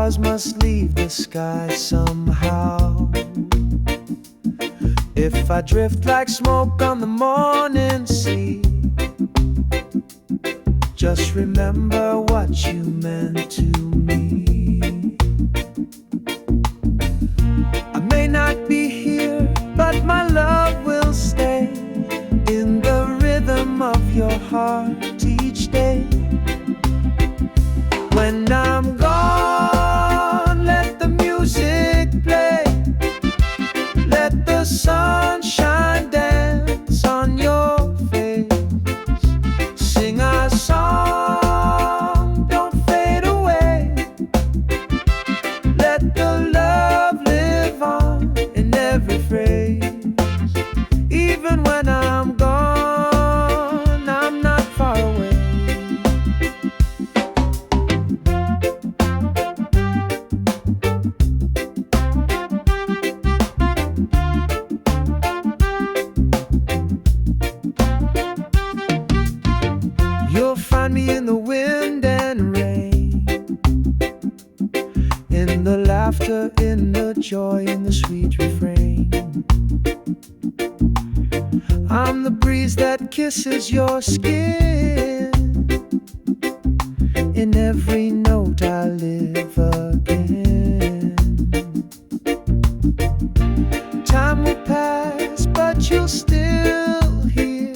stars must leave the sky somehow. If I drift like smoke on the morning sea, just remember what you meant to me. I may not be here, but my love will stay in the rhythm of your heart each day. When I'm gone, let the music play. Let the sunshine dance on your face. Sing our song, don't fade away. Let the love live on in every phrase. Even when I'm gone, I'm not far away. You'll find me in the wind and rain, in the laughter, in the joy, in the sweet refrain. I'm the breeze that kisses your skin. In every note I live again. Time will pass, but you'll still hear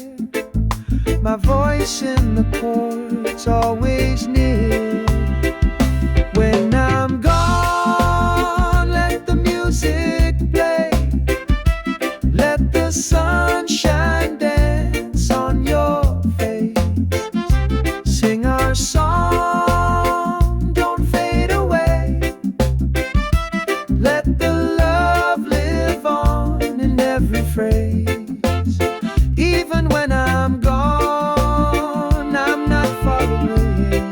my voice in the chords, always near. When I'm gone, let the music play. Let the sunshine dance on your face. Sing our song, don't fade away. Let the love live on in every phrase. Even when I'm gone, I'm not far away.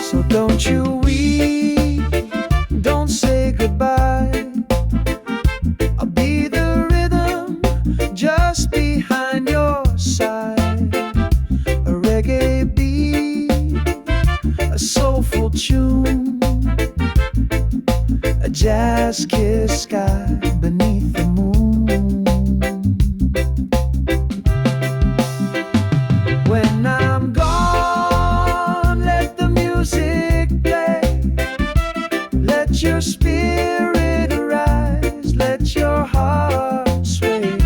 So don't you weep, don't say goodbye. I'll be the rhythm just behind your side. A reggae beat, a soulful tune, a jazz kiss sky beneath the moon. When I'm gone, let the music play. Let your spirit arise, let your heart sway.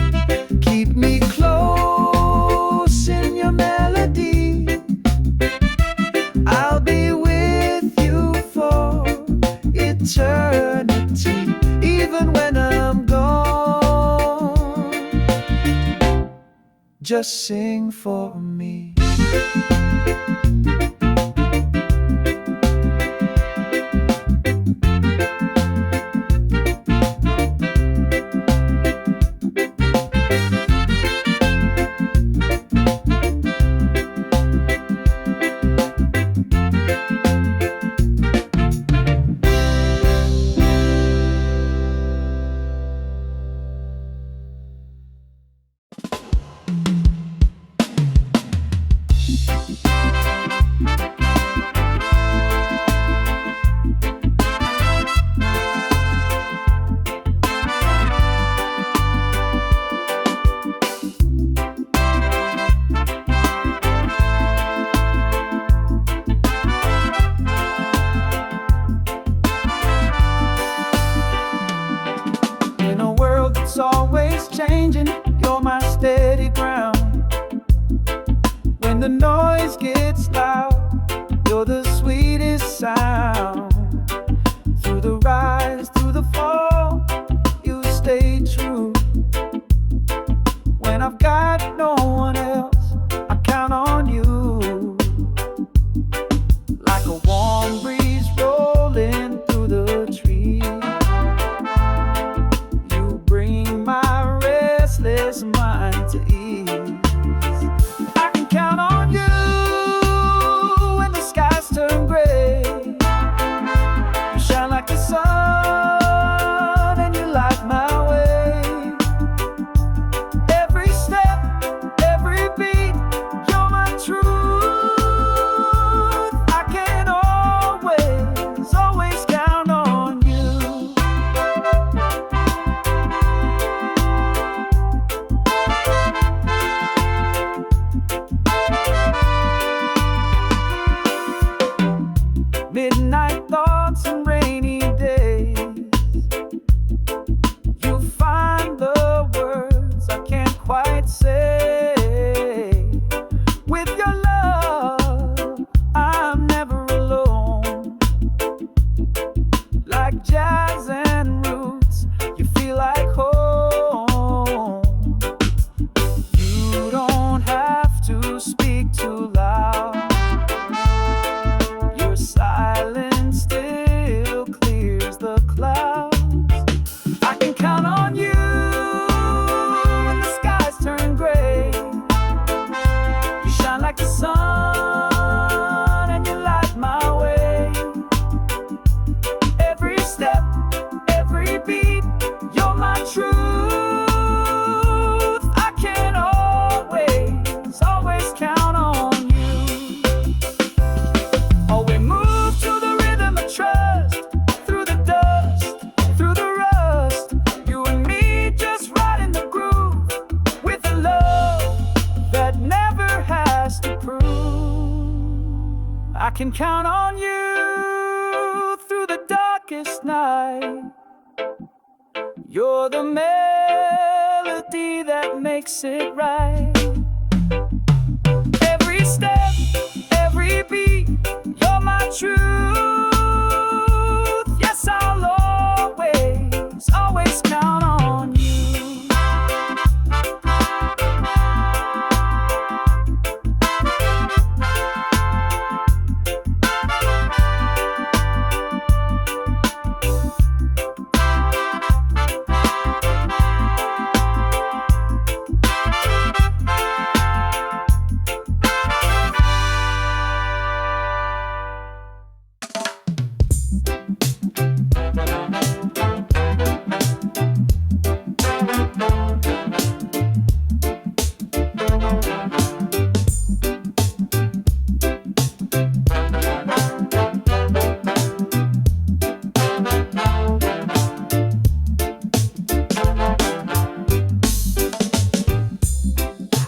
Keep me close in your melody. I'll be with you for eternity. Even when I'm gone, just sing for me. In a world that's always changing, you're my steady ground. When the noise gets loud, you're the sweetest sound. Through the rise, through the fall, you stay true. When I've got no one else, I count on you. Like a warm breeze rolling through the trees, you bring my restless mind to ease. I can count on you when the skies turn gray. can count on you through the darkest night. You're the melody that makes it right. Every step, every beat, you're my truth. Yes, I'll always, always count on you.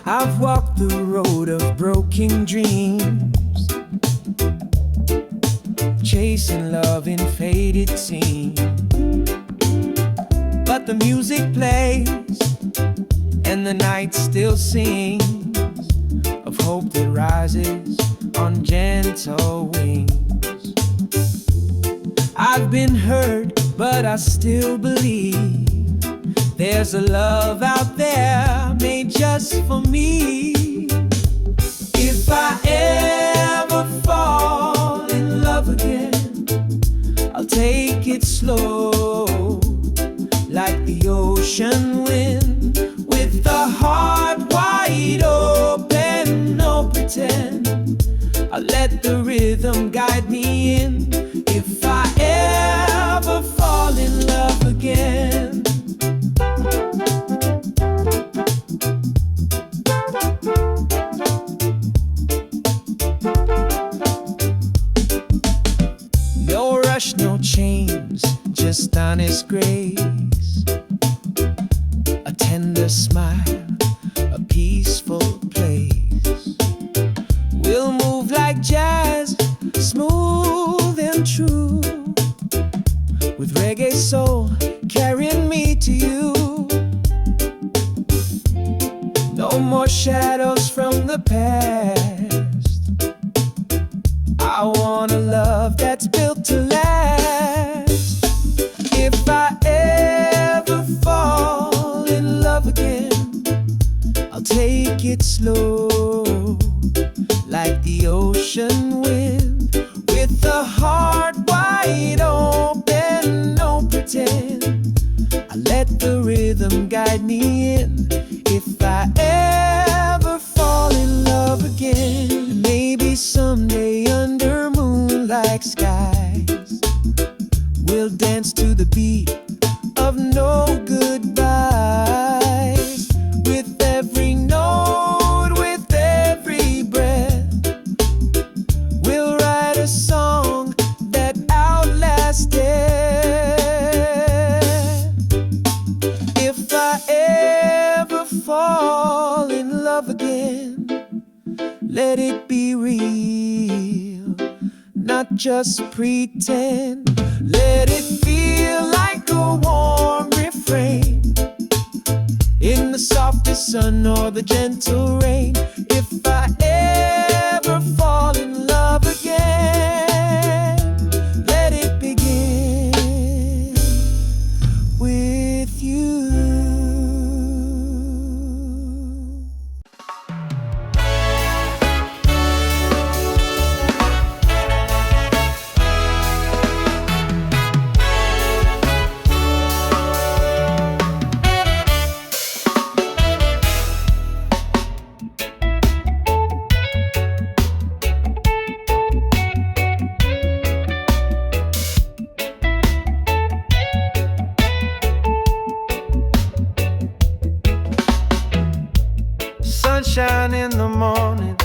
I've walked the road of broken dreams, chasing love in faded scenes. But the music plays and the night still sings of hope that rises on gentle wings. I've been hurt, but I still believe there's a love out there made just for me. If I ever fall in love again, I'll take it slow, like the ocean wind, with the heart wide open, no pretend. I'll let the rhythm guide me in. If I ever fall in love again, no rush, no chains, just honest grace, a tender smile, a peaceful place. We'll move like jazz, smooth and true, with reggae soul carrying me to you. No more shadows from the past. I want a love that's built to last. If I ever fall in love again, I'll take it slow, like the ocean wind, with the heart wide open, no pretend. I let the rhythm guide me in. If I ever fall in love again, maybe someday under moonlight skies, we'll dance to the beat of no goodbyes. With every note, with every breath, we'll write a song that outlasts death. If I ever fall in love again, let it be real, not just pretend. Let it feel like a warm refrain in the softest sun or the gentle rain. If I ever fall in love again, let it begin with you. Sunshine in the morning,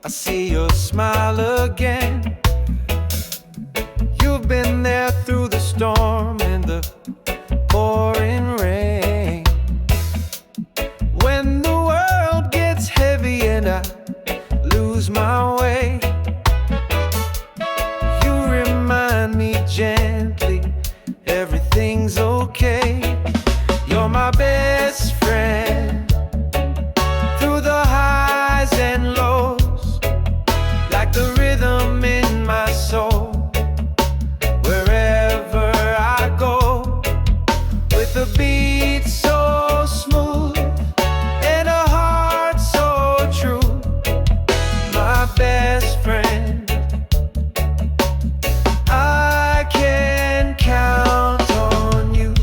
I see your smile again. You've been there through the storm and the pouring rain. When the world gets heavy and I lose my way, gently, everything's okay. You're my best friend through the highs and lows, like the rhythm in my soul. Wherever I go, with a beat so smooth and a heart so true, my best friend, I can count on you.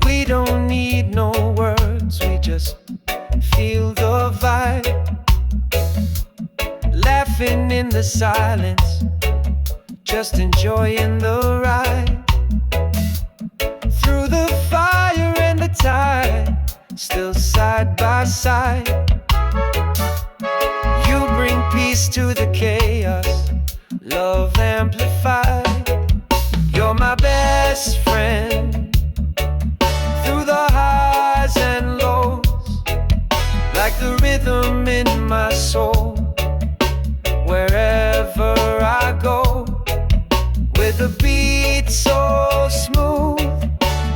We don't need no words, we just feel the vibe, laughing in the silence, just enjoying the ride. Through the fire and the tide, still side by side. You bring peace to the chaos, love amplified. You're my best friend through the highs and lows, like the rhythm in my soul. Wherever I go, with a beat so smooth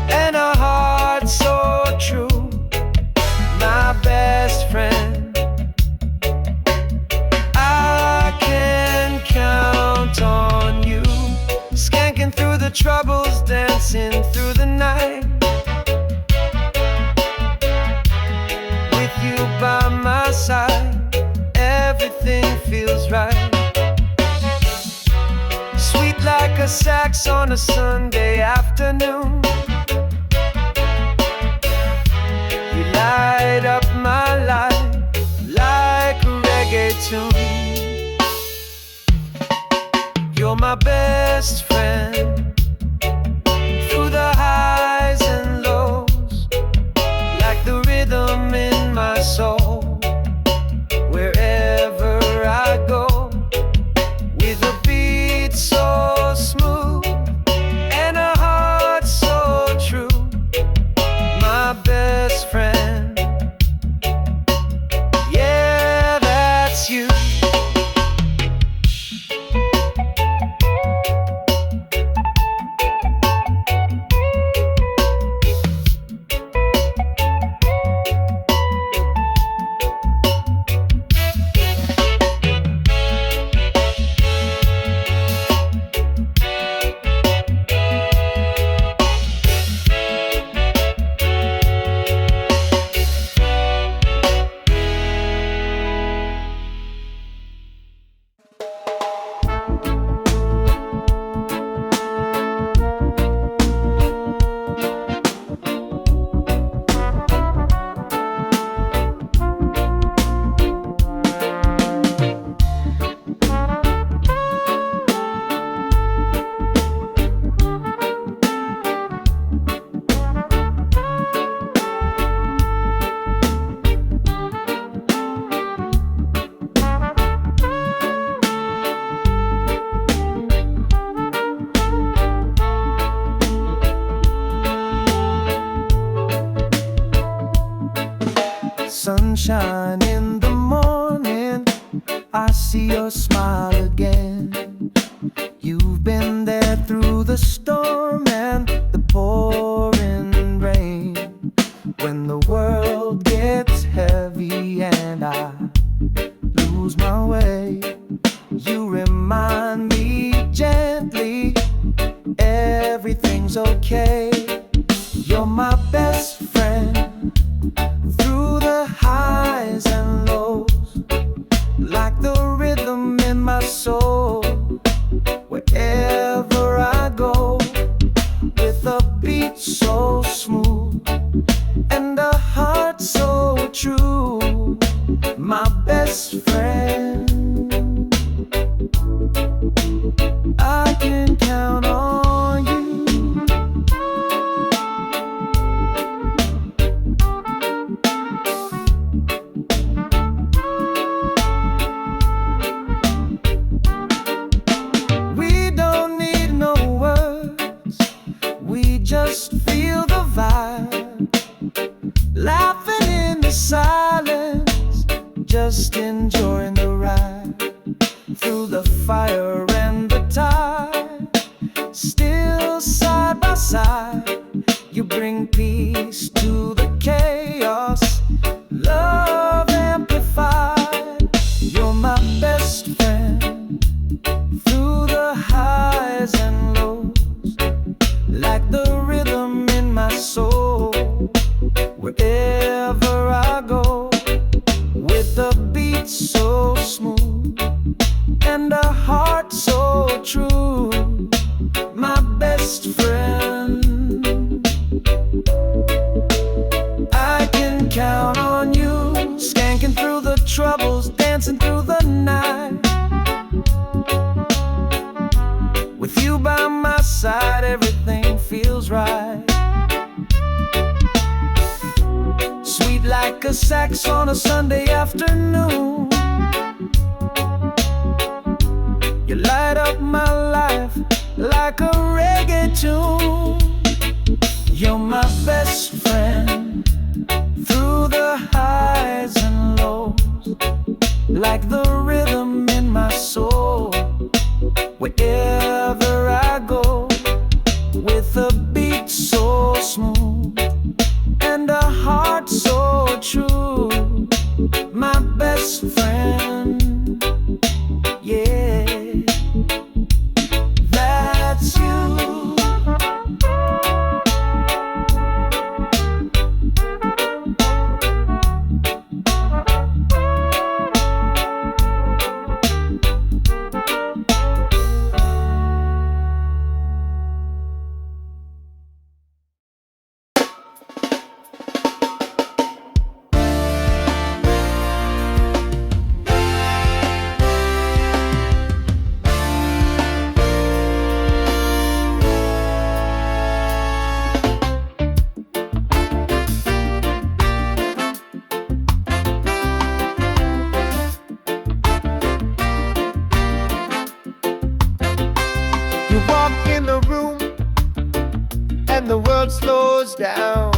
and a heart so true, my best friend, I can count on you. Skanking through the troubles, dancing through the night, with you by my side, everything feels right. Sweet like a sax on a Sunday afternoon, you light up my life like a reggae tune. You're my best friend through the highs and lows, like the rhythm in my soul. Wherever I go, with a beat so smooth and a heart so true, my best friend, yeah, that's you. Sunshine in the morning, I see your smile again. You've been there through the storm and the pouring rain. When the world gets heavy and I lose my way, you remind me gently, everything's okay. You're my best friend through the highs and lows, like the rhythm in my soul. Wherever I go, with a beat so smooth and a heart so true, my best friend, I can count on you. highs and lows, like the rhythm in my soul. Wherever I go, with a beat so smooth and a heart so true, my best friend. I can count on you, skanking through the troubles, dancing through the night. With you by my side, everything feels right. Sweet like a sax on a Sunday afternoon, you light up my life like a reggae tune. You're my best friend through the highs and lows, like the rhythm in my soul. Wherever I go, with a beat so smooth and a heart so true, my best friend, yeah, that's you. You walk in the room and the world slows down,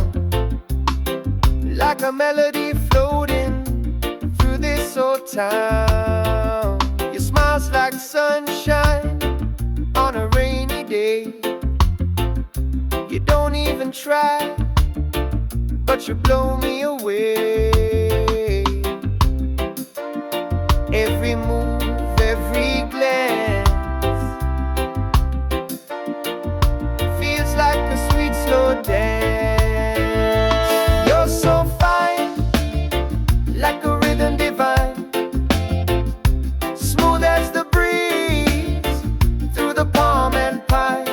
like a melody floating through this old town. Your smile's like sunshine on a rainy day. You don't even try, but you blow me away. Every move, every glance feels like a sweet slow dance. You're so fine, like a rhythm divine, smooth as the breeze through the palm and pine.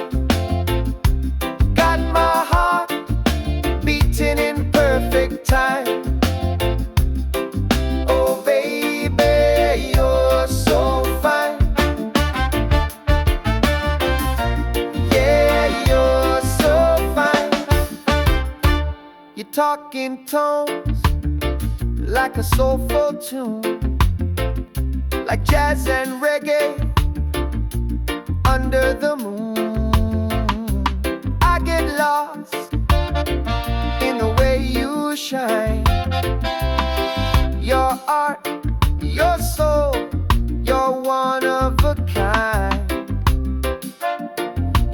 Got my heart beating in perfect time. Oh baby, you're so fine. Yeah, you're so fine. You talk in tones like a soulful tune, like jazz and reggae under the moon. I get lost in the way you shine. Your art, your soul, you're one of a kind.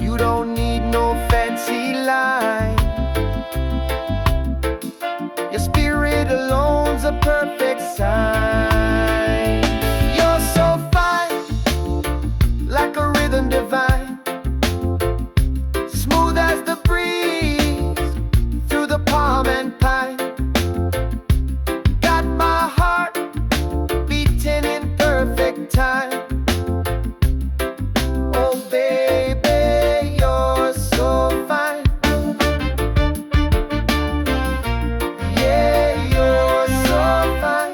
You don't need no fancy line. Your spirit alone's a perfect sign. You're so fine, like a rhythm divine, smooth as the breeze through the palm and pine. Got my heart beating in perfect time. Oh baby, you're so fine. Yeah, you're so fine.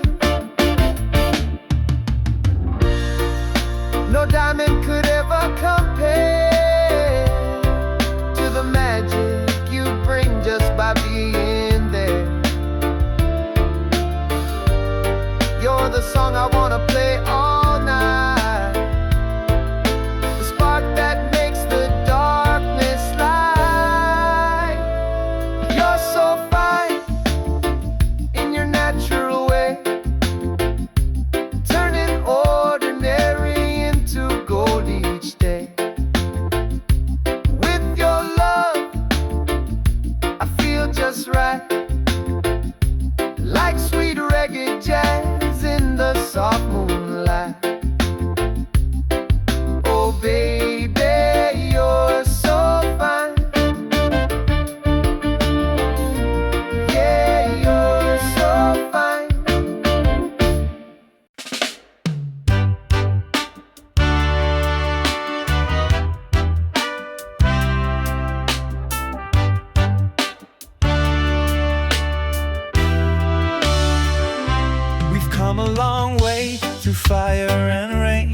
fire and rain,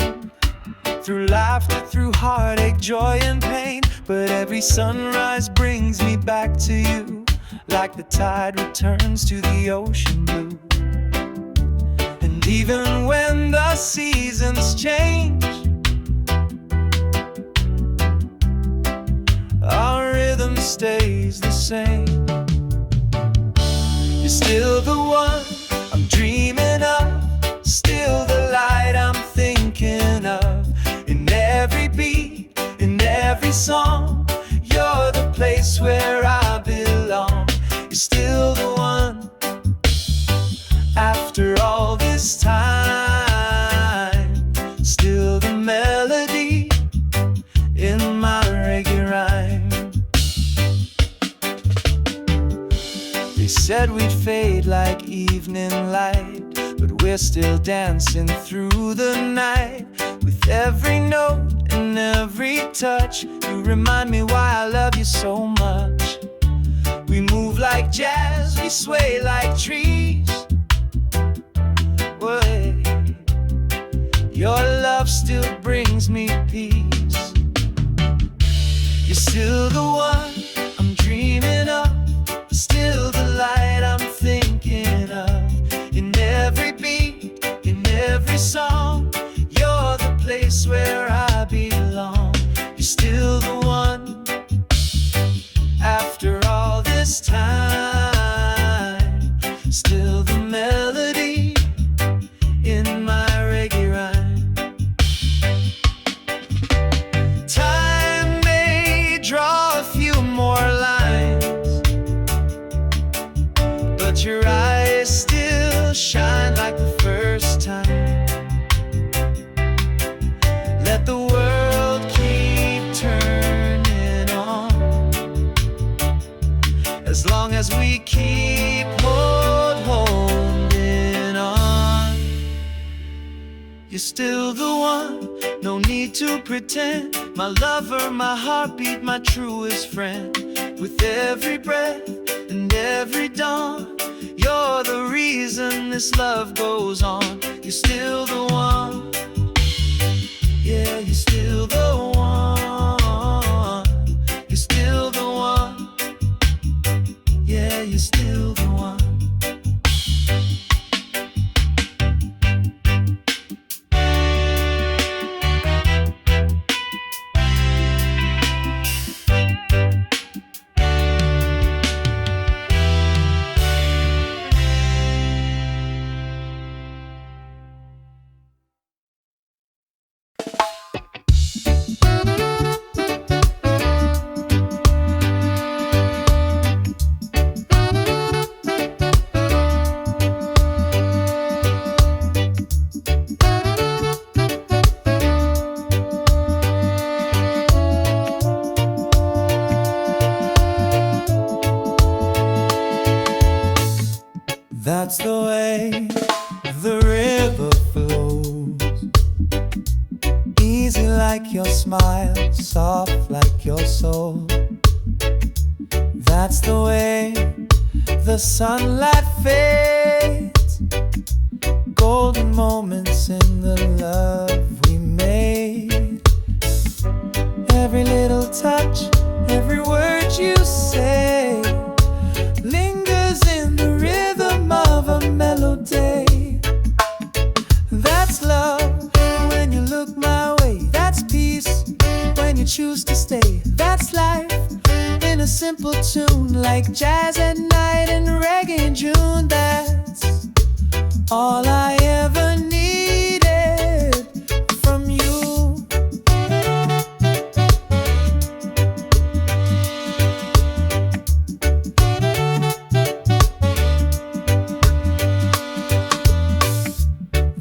through laughter, through heartache, joy and pain. But every sunrise brings me back to you, like the tide returns to the ocean blue. And even when the seasons change, our rhythm stays the same. You're still the one I'm dreaming of, still the light I'm thinking of. In every beat, in every song, you're the place where I belong. You're still the one. After all this time, still the melody in my reggae rhyme. They said we'd fade like evening light, but we're still dancing through the night. With every note and every touch, you remind me why I love you so much. We move like jazz, we sway like trees. Wait, your love still brings me peace. You're still the one I'm dreaming of, still the light I'm thinking of. In every beat, in every song, you're the place where I belong. You're still the one. After all this time, still the melody in my reggae rhyme. Time may draw a few more lines, but your eyes still shine like the first time. Let the world keep turning on, as long as we keep holding on. You're still the one, no need to pretend. My lover, my heartbeat, my truest friend. With every breath and every dawn, you're the reason this love goes on. You're still the one. Yeah, you're still the one. You're still the one. Yeah, you're still the one. That's the way the river flows, easy like your smile, soft like your soul. That's the way the sunlight fades, golden moments in the love we made. Every little touch, every word you say lingers in the rhythm of a melody. That's love when you look my way. That's peace when you choose to stay. That's life in a simple tune, like jazz at night and reggae in June. That's all I ever needed from you.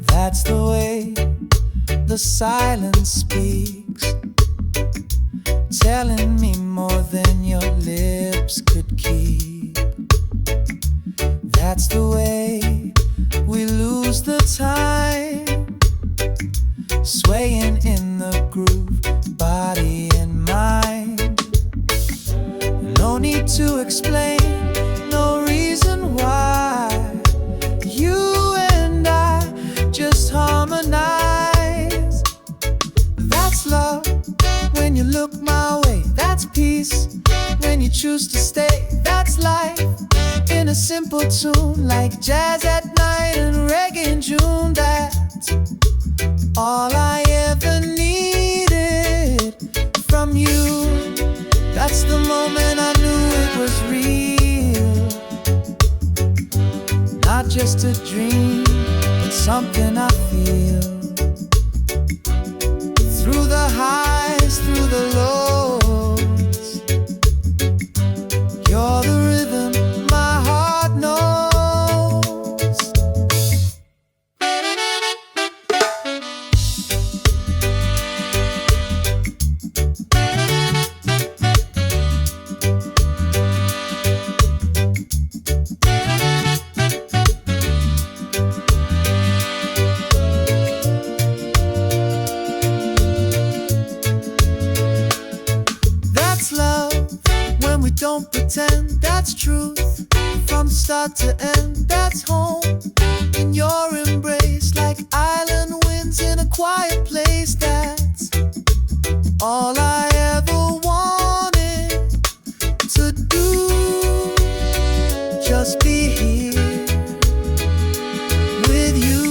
That's the way the silence speaks, telling me more than your lips could keep. That's the way we lose the time, swaying in the groove, body and mind. No need to explain, no reason why. You and I just harmonize. my way, that's peace. When you choose to stay, that's life. In a simple tune like jazz at night and reggae in June, that's all I ever needed from you. That's the moment I knew it was real. Not just a dream, but something I feel. Through the highs, through the lows, you're the rhythm my heart knows. That's love when we don't pretend, that's truth. From start to end, that's home. In your embrace, like island winds in a quiet place, that's all I ever wanted to do. Just be here with you.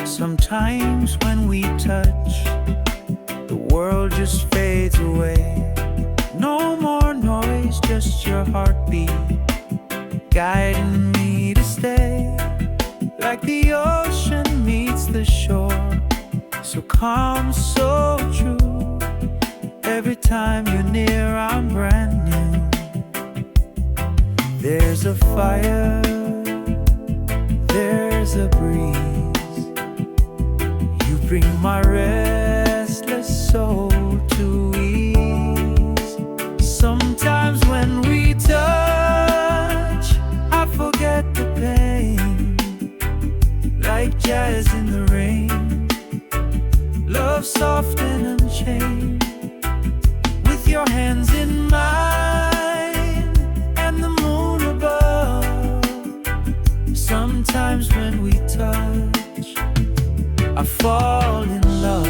Sometimes when we touch, the world just fades away. No more noise, just your heartbeat guiding me to stay. Like the ocean meets the shore, so calm, so true. Every time you're near, I'm brand new. There's a fire, there's a breeze. Bring my restless soul to ease. Sometimes when we touch, I forget the pain. Like jazz in the rain, love soft and unchained. With your hands in mine and the moon above. Sometimes when we touch, I fall in love.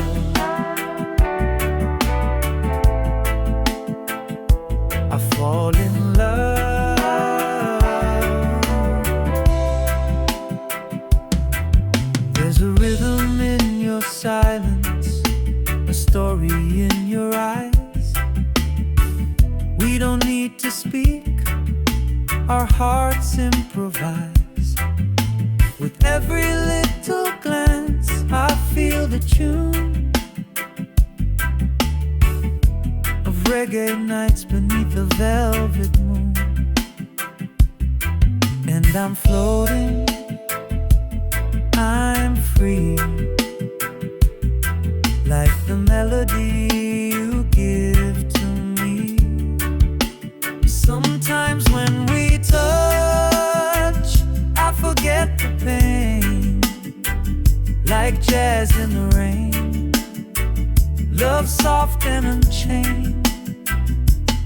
I fall in love. There's a rhythm in your silence, a story in your eyes. We don't need to speak, our hearts improvise. With every little glance, I feel the tune of reggae nights beneath the velvet moon. And I'm floating, I'm free, like the melody you give to me. Sometimes when we touch, I forget the pain. Like jazz in the rain, love soft and unchained.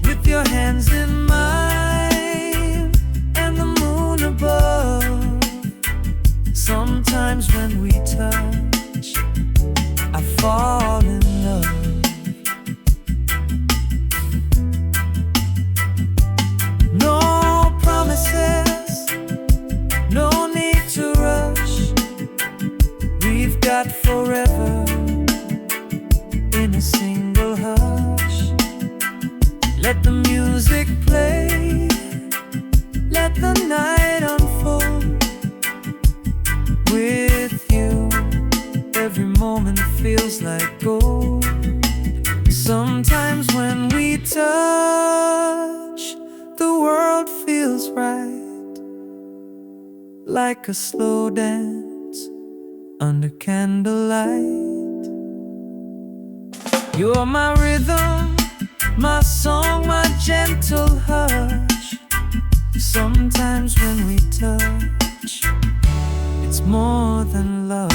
With your hands in mine and the moon above. Sometimes when we touch, I fall in love. No promises, no need to rush. We've got forever in a single hush. Let the music play, let the night unfold. With you, every moment feels like gold. Sometimes when we touch, the world feels right, like a slow dance under candlelight. You're my rhythm, my song, my gentle hush. Sometimes when we touch, it's more than love.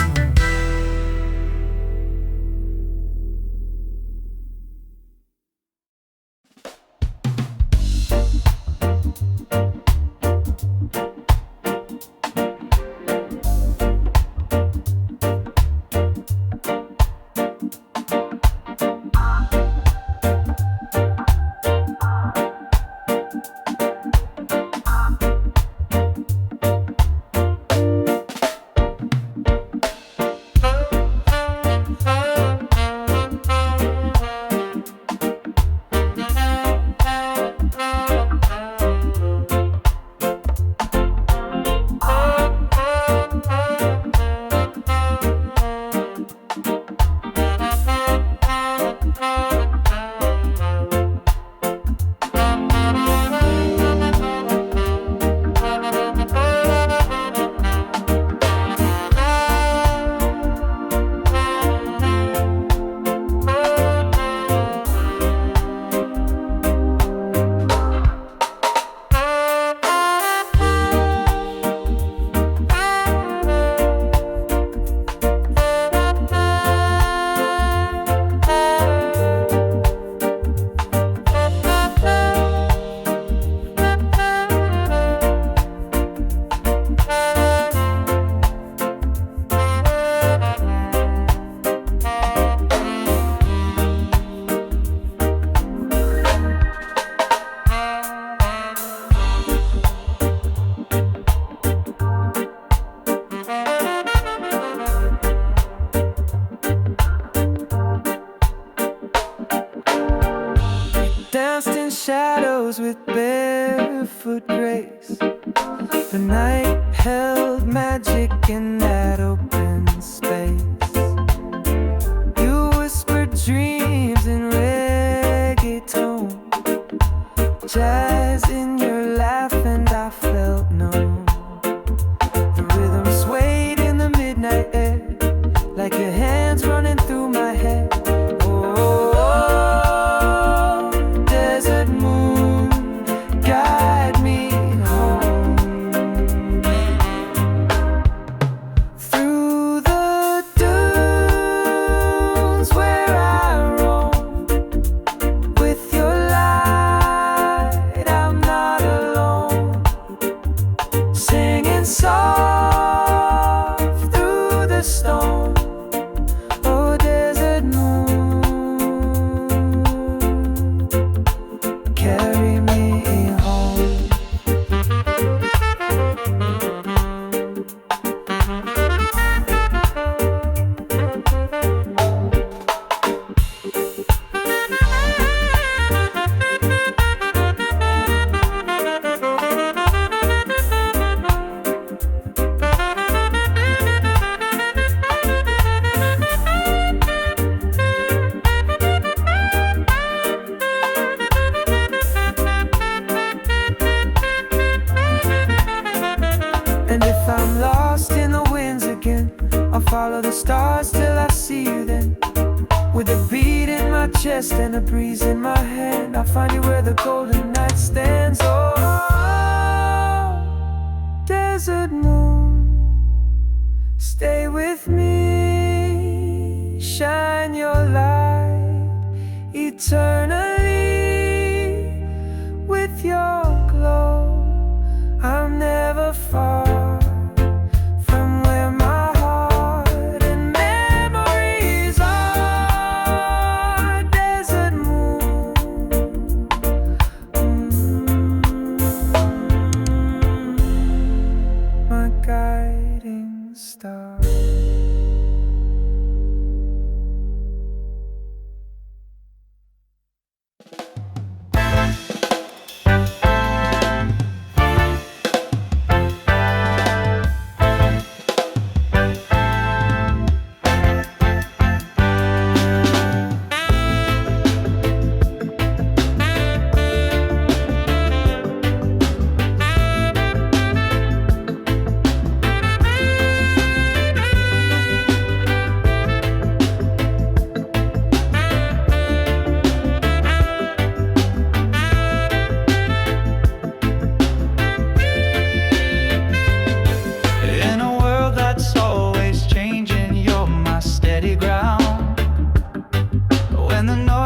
Danced in shadows with barefoot grace. The night held magic in that open space. You whispered dreams in reggae tone, jazz in your laugh, and I felt known. The rhythm swayed in the midnight air, like your hands running through my head. Soft through the storm, oh desert moon, carry me home. And if I'm lost in the winds again, I'll follow the stars till I see you then. With a beat in my chest and a breeze in my hand, I'll find you where the golden night stands. Oh, desert moon, stay with me, shine your light eternally. With your glow, I'm never far from where my heart and memories are. Desert moon, my guiding star.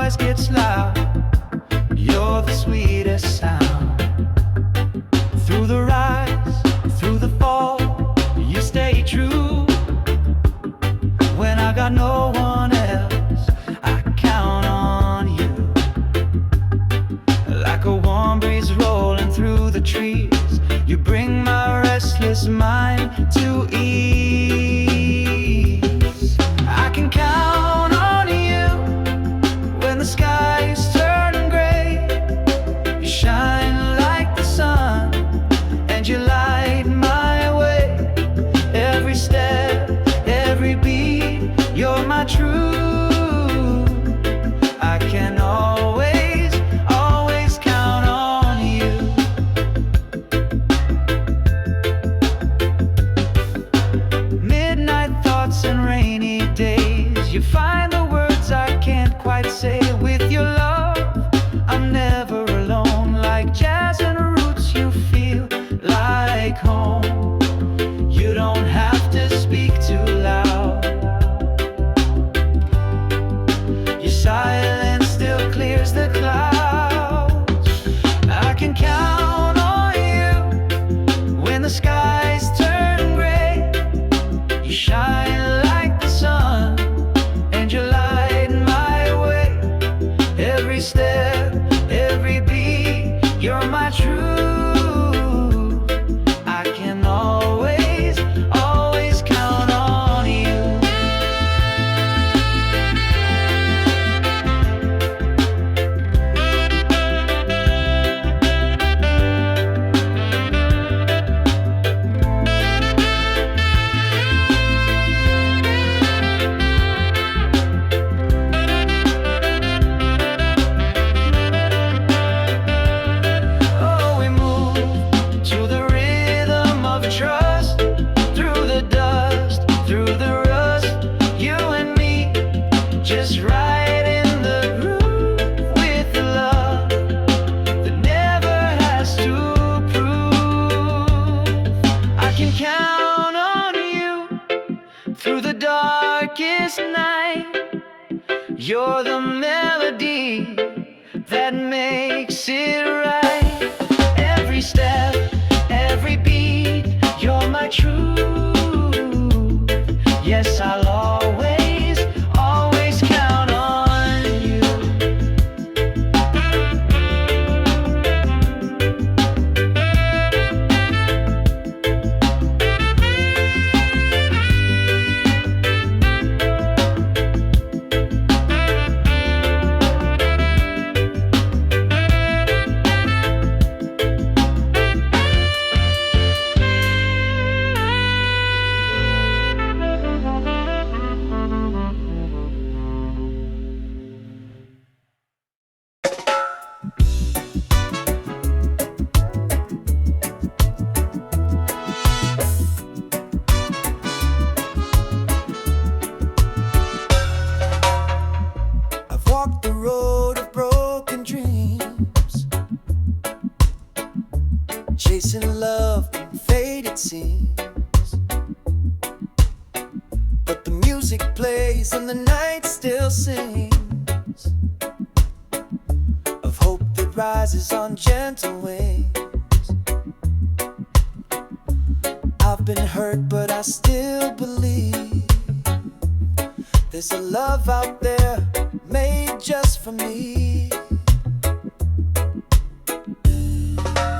noise gets loud, you're the sweetest sound. Through the rise, through the fall, you stay true. When I got no one else, I count on you. Like a warm breeze rolling through the trees, you bring my restless mind to ease. I can count on you when the skies turn gray. You shine like the sun and you light my way. Every step, every beat, you're my truth. I can always, always count on you. Midnight thoughts and rainy days, you find the words I can't quite say. With your love, I'm never alone. Like jazz and roots, you feel like home. You don't have to speak too loud. Your silence still clears the clouds. I can count on you when the skies turn gray. You shine like the sun and you light my way. Every step, every beat, you're my truth. I can always, always count on you. Oh, we move to the rhythm of trust, through the dust, through the rust. You and me, just right in the groove, with the love that never has to prove. I can count on you through the darkest night. You're the melody that makes it right. Every step, every beat, you're my truth. Yes, I'll always, always count on you. I've walked the road of broken dreams, chasing love from faded scenes. But the music plays and the night still sings of hope that rises on gentle wings. I've been hurt, but I still believe there's a love out there made just for me.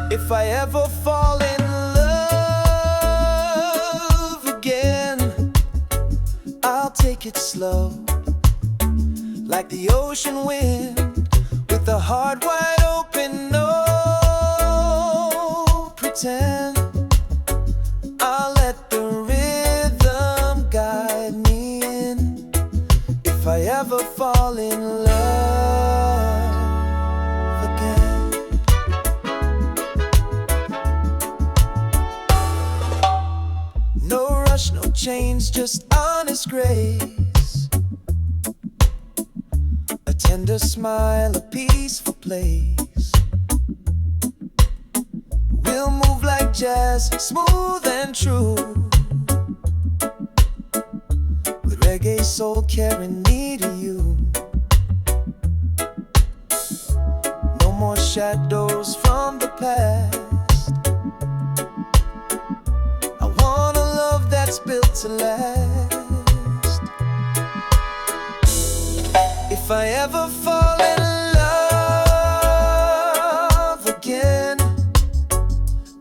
If I ever fall in love again, I'll take it slow, like the ocean wind, with a heart wide open, no pretend. I'll let the rhythm guide me in. If I ever fall in love again. No rush, no change, just honest grace, a tender smile, a peaceful place. We'll move like jazz, smooth and true, with reggae soul carrying me to you. shadows from the past. I want a love that's built to last. If I ever fall in love again,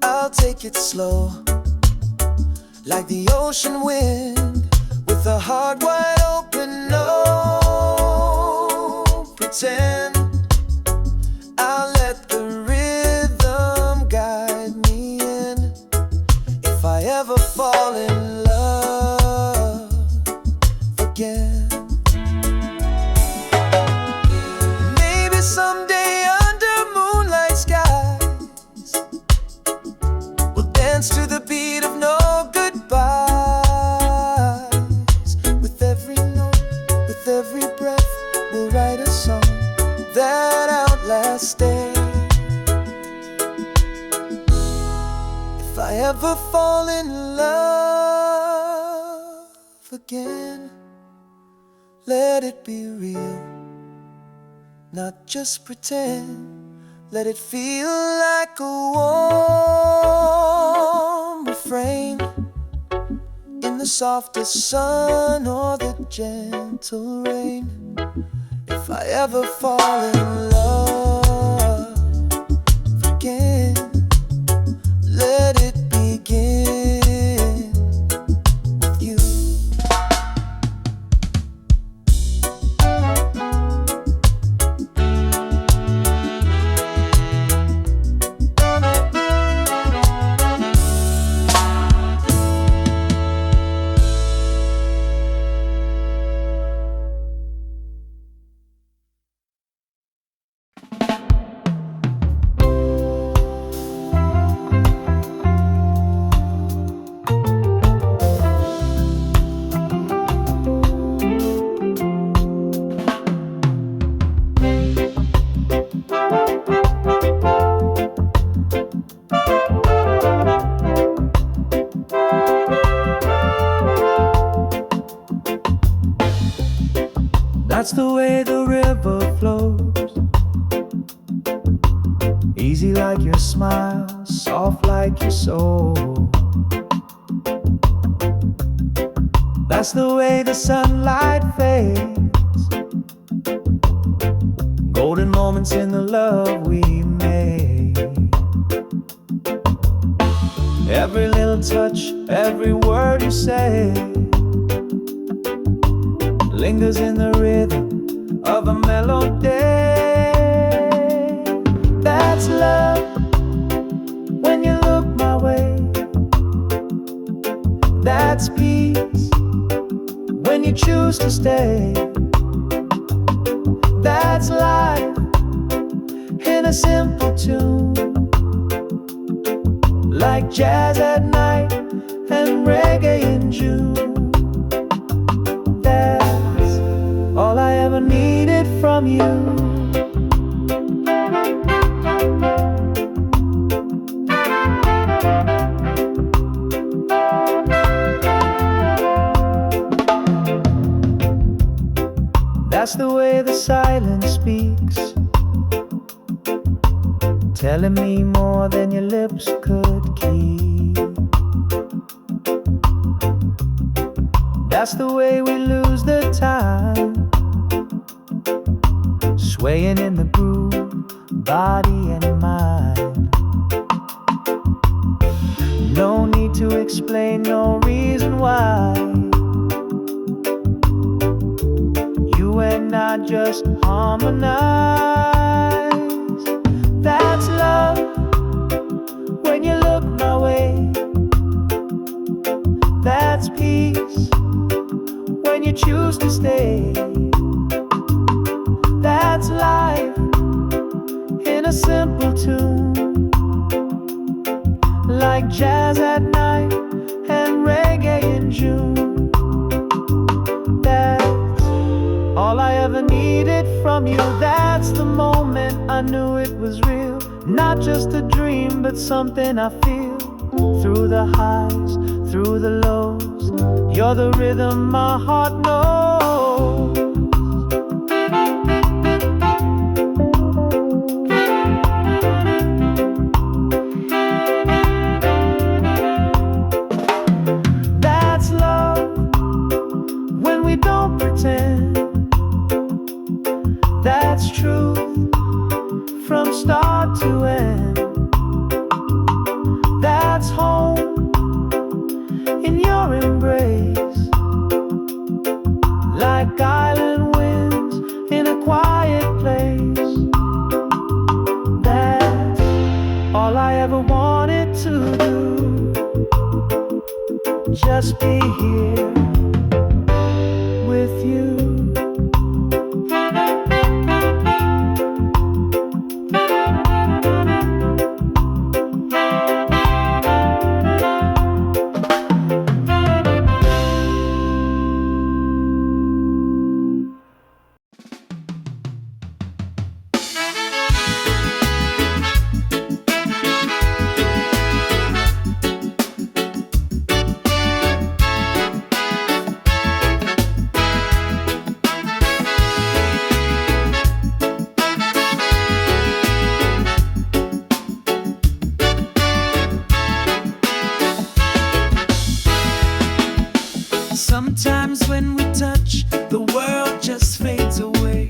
I'll take it slow, like the ocean wind, with a heart wide open. No pretend, I'll let the rhythm guide me in. If I ever fall in love again, maybe someday under moonlight skies we'll dance to the beat of no goodbyes. With every note, with every breath, we'll write a song that outlasts day. If I ever fall in love again, let it be real, not just pretend. Let it feel like a warm refrain in the softest sun or the gentle rain. If I ever fall in love again, let it begin with you. That's the way the river flows, easy like your smile, soft like your soul. That's the way the sunlight fades, golden moments in the love we made. Every little touch, every word you say lingers in the rhythm of a melody. That's love when you look my way. That's peace when you choose to stay. That's life in a simple tune, like jazz at night and reggae in June. All I ever needed from you. That's the way the silence speaks, telling me more than your lips could keep. That's the way we lose the time, swaying in the groove, body and mind. No need to explain, no reason why. You and I just harmonize. That's love when you look my way. That's peace when you choose to stay. That's life in a simple tune, like jazz at night and reggae in June. That's all I ever needed from you. That's the moment I knew it was real, not just a dream, but something I feel. Through the highs, through the lows, you're the rhythm my heart knows. to do. Just be here with you. Sometimes when we touch, the world just fades away.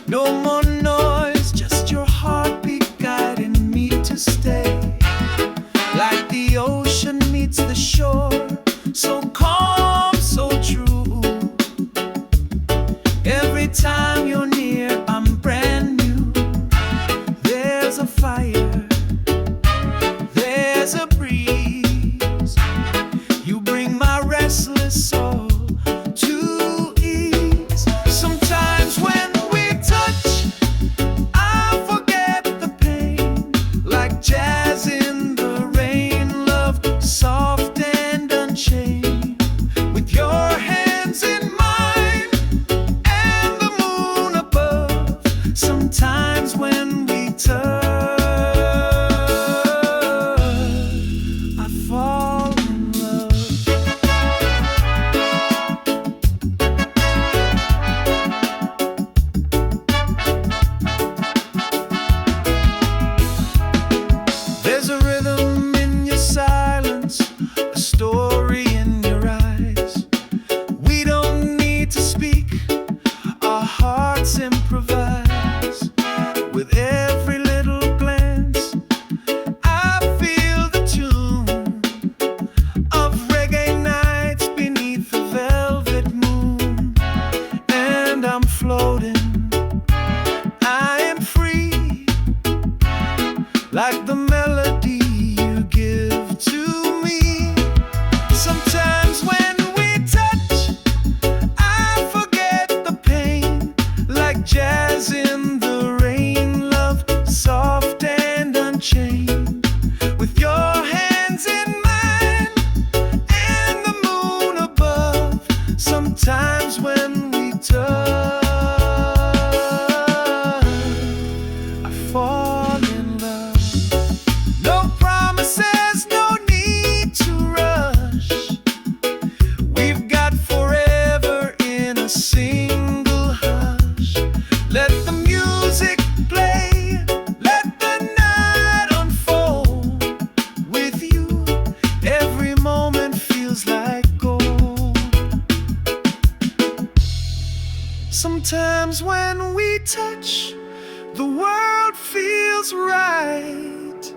No more noise, just your heartbeat guiding me to stay. Like the ocean meets the shore, so calm, so true. Every time you're near, I'm brand new. There's a fire, there's a breeze. You bring my restless soul to ease. Sometimes when we touch, I forget the pain. Like jazz in the rain, love soft and unchained. With your hands in mine and the moon above. Sometimes when we touch, I fall in love. There's a rhythm in your silence, a story in your eyes. We don't need to speak, our hearts improvise. With every little glance, I feel the tune of reggae nights beneath the velvet moon. And I'm floating, I am free, like the melody you give to me. Sometimes when we touch, I forget the pain. Like jazz in the rain, love soft and unchained. With your hands in mine and the moon above. Sometimes when we touch, I fall in love. No promises, no need to rush. We've got forever in a single hush. Let the music play, let the night unfold. With you, every moment feels like gold. Sometimes when we touch, the world feels right.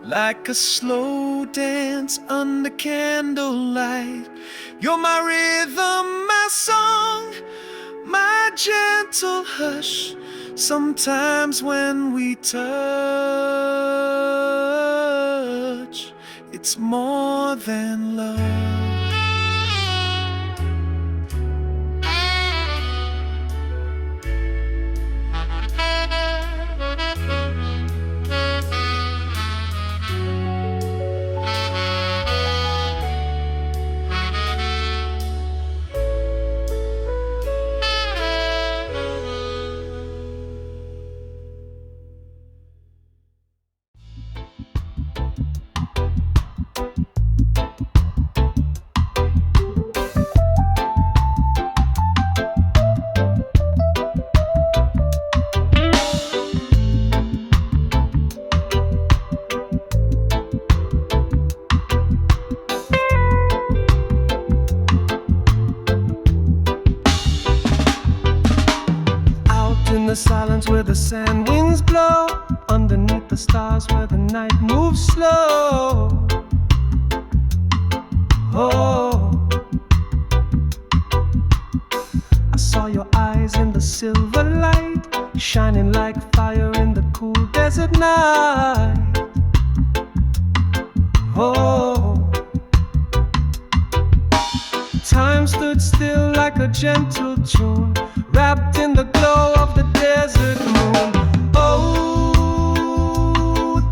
Like a slow dance under candlelight. You're my rhythm, my song, my gentle hush. Sometimes when we touch, it's more than love. The silence where the sand winds blow, underneath the stars where the night moves slow. Oh, I saw your eyes in the silver light, shining like fire in the cool desert night. Oh, time stood still like a gentle tune, wrapped in the glow of the desert moon. Oh,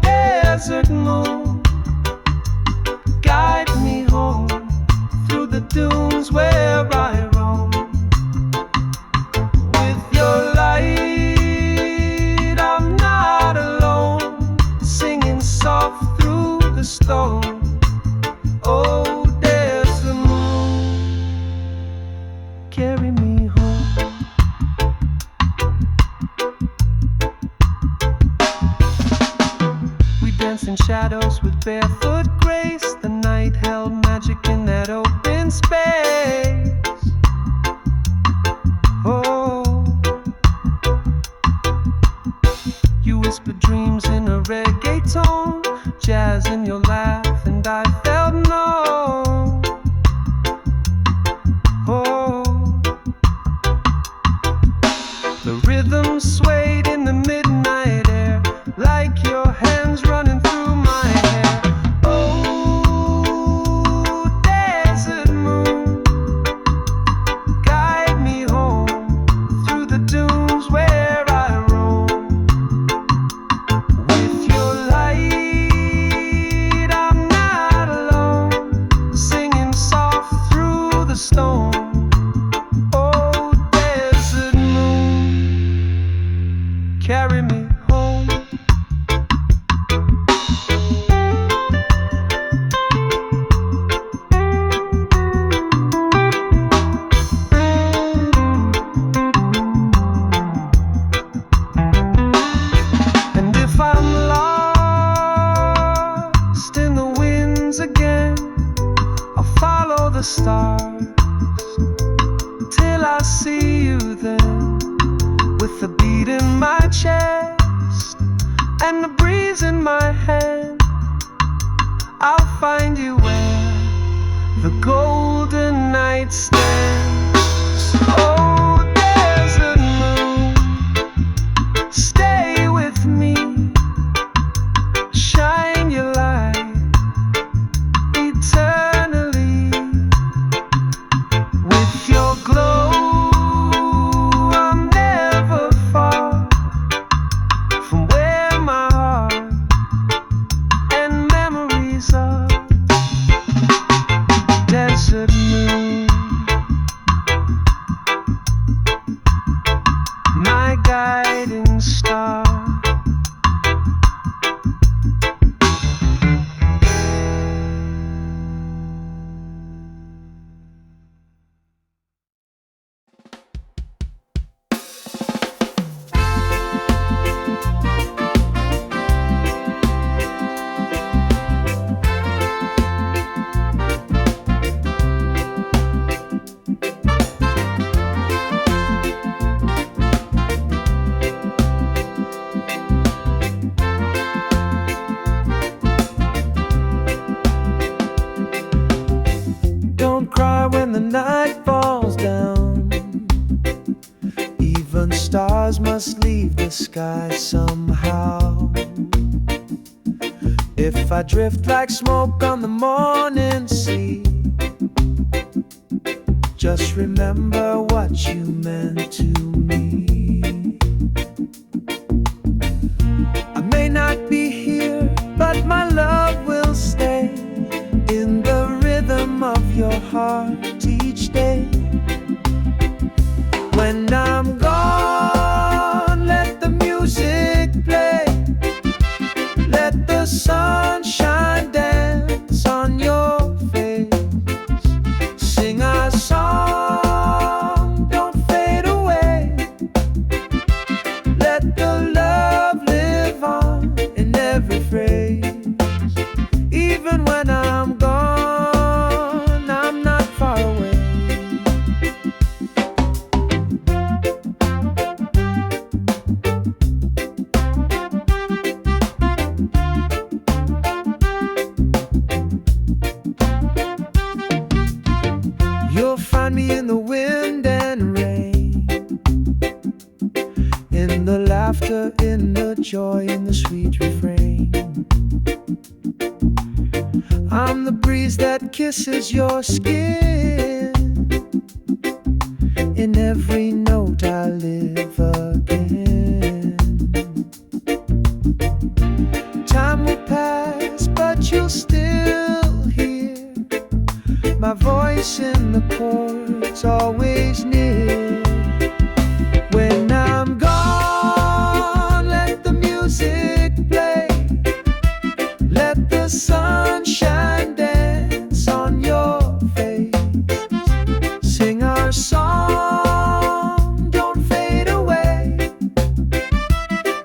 desert moon, guide me home through the dunes where I roam. With your light, I'm not alone, singing soft through the stone. Oh, desert moon, carry me home. We danced in shadows with barefoot grace. The night held magic in that open space. Oh, you whispered dreams in a reggae tone, jazz in your laugh, and I felt no. Oh, the rhythm swayed in the midnight air, like your hands running through my hair. Oh, desert moon, guide me home through the dunes where I roam. With your light, I'm not alone, singing soft through the stone. Oh, desert moon, carry me home. And if I'm lost in the winds again, I'll follow the stars till I see you then. With the beat in my chest and the breeze in my hand, I'll find you where the golden night stands. Oh, desert moon, stay with me, shine your light eternally. With your glow, I'm never far from where my heart and memories are. Desert moon, my guiding star. Don't cry when the night falls down. Even stars must leave the sky somehow. If I drift like smoke on the morning sea, just remember what you meant to me. I may not be here, but my love will stay in the rhythm of your heart each day. When I'm gone, let the music play, let the sunshine dance on your face. Sing our song, don't fade away, let the love live on in every phrase. Even when I'm gone, I'm not far away. You'll find me in the wind and rain, in the laughter, in the joy, in the sweet refrain. I'm the breeze that kisses your skin. In every note I live again. Time will pass, but you'll still hear my voice in the chords, always near. When I'm gone, let the music play. Let the sunshine dance on your face. Sing our song, don't fade away.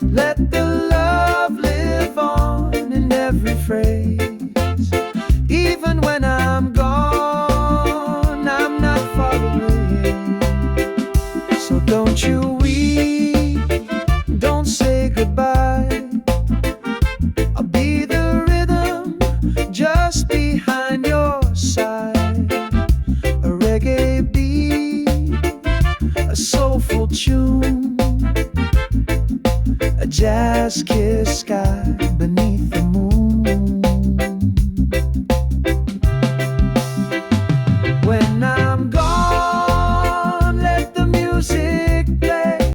Let the love live on in every phrase. Even when I'm gone, I'm not far away. So don't you weep, don't say goodbye. I'll be the rhythm just behind your side. A reggae beat, a soulful tune, a jazz kiss sky beneath